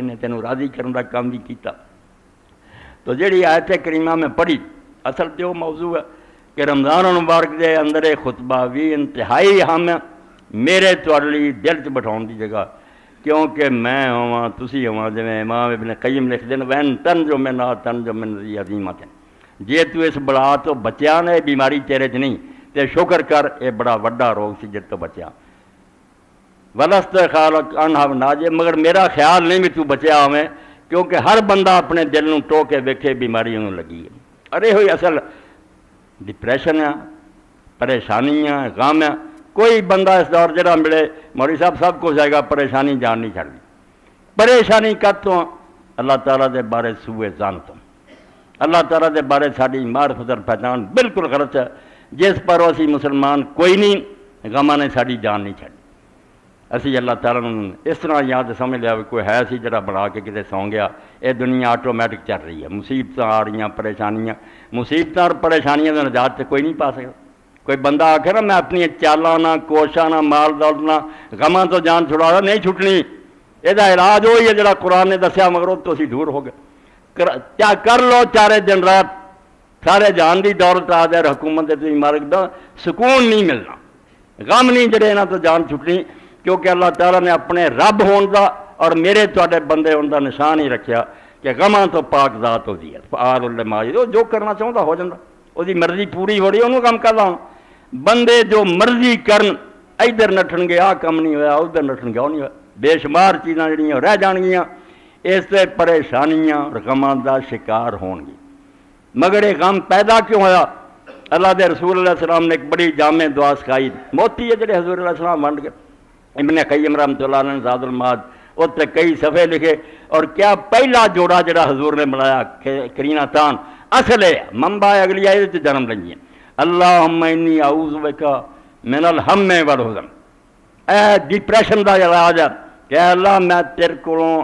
نے تینوں راضی کرنے کا کام بھی کیتا۔ تو جیڑی آیت کریمہ میں پڑھی اصل تو وہ موضوع ہے کہ رمضان المبارک دے اندر خطبہ بھی انتہائی ہم میرے تواڈے دل چ بٹھاؤن دی جگہ، کیونکہ میں ہواں تسی ہواں جویں امام ابن قیم لکھ دین وین تنجو من تنجو من ذی عظیمت، جے تو اس بلا تو بچیا نے بیماری تیرے چ نہیں تے شکر کر اے بڑا وڈا روگ سی جت تو بچیا۔ ولست خالق انہا ناجے، مگر میرا خیال نہیں بھی تو بچیا ہوئے، کیونکہ ہر بندہ اپنے دل نوں ٹو کے ویکھے بیماری انہوں لگی ہے۔ ارے ہوئی اصل ڈپریشن ہے، پریشانی ہے، غم ہے۔ کوئی بندہ اس دور جڑا ملے مولوی صاحب سب کچھ آئے گا، پریشانی جان نہیں چھڑ دی۔ پریشانی کد تو اللہ تعالیٰ دے بارے سوئے زان تو، اللہ تعالیٰ دے بارے ساری معرفت اور پہچان بالکل غلط ہے، جس پر اسی مسلمان کوئی نہیں، غماں نے ساری جان نہیں چھڑی۔ اسی اللہ تعالیٰ نے اس طرح یاد سمجھ لیا کوئی ہے سی جڑا بنا کے کتے سو گیا، یہ دنیا آٹومیٹک چل رہی ہے، مصیبت آ رہی ہیں، پریشانیاں، مصیبتیں اور پریشانیاں کا نجات سے کوئی نہیں پا سکتا۔ کوئی بندہ آکھے نا میں اپنی چالاں نہ کوشاں نہ مال دولت نہ غماں تو جان چھڑا رہا، نہیں چھٹنی۔ یہ علاج وہی ہے جڑا قرآن نے دسیا، مگر تو اسی دور ہو گئے۔ کیا کر لو چارے دن رات، سارے جان دی دولت آ جائے حکومت دے تھی مارک دا، سکون نہیں ملنا، غم نہیں جڑے نہ تو جان چھٹنی، کیونکہ اللہ تعالیٰ نے اپنے رب ہون دا اور میرے تواڈے بندے ہون دا نشان ہی رکھیا کہ غماں تو پاک ذات ہو دی ہے، فعال لما یرید، جو کرنا چاہتا ہو جاتا، وہ دی مرضی پوری ہو رہی ہے، انہوں کام کردا ہوں۔ بندے جو مرضی کرن، ادھر نٹھن گے آ کم نہیں ہویا، ادھر نٹھن گیا نہیں ہوا، بے شمار چیزاں جڑیاں رہ جان گیاں، اس سے پریشانیاں اور غماں دا شکار ہون گی۔ مگر یہ غم پیدا کیوں ہویا؟ اللہ دے رسول علیہ السلام نے ایک بڑی جامع دعا سکھائی، موتی ہے جڑے حضور علیہ السلام ونڈ گئے۔ ابن قیم رحمۃ اللہ علیہ نے زاد المعاد اس تے کئی صفحے لکھے، اور کیا پہلا جوڑا جڑا حضور نے بنایا کرینہ تان اصل ہے منبع اگلی آئے تے جنم لگی، اللہم انی اعوذ بکا من الہم والحزن، اے ڈپریشن دا علاج ہے کہ اللہ میں تیرے کولوں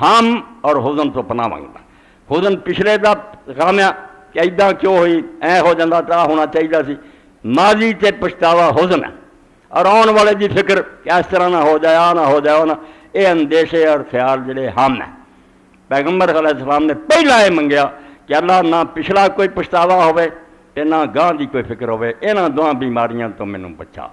ہم اور حزن تو پناہ مانگدا۔ حزن پچھلے دا غم ہے کہ ایداں کیوں ہوئی، اے ہو جاندہ تا ہونا چاہیے سی، ماضی تے پچھتاوا حزن ہے، اور آن والے دی فکر کہ اس طرح نہ ہو جائے، آ نہ ہو جائے، اے اندیشے اور خیال جڑے ہم ہیں۔ پیغمبر علیہ السلام نے پہلا یہ منگیا کہ اللہ نہ پچھلا کوئی پچھتاوا ہوئے تے نہ گاں دی کوئی فکر ہوئے، انہاں دواں بیماریاں تو مینوں بچا۔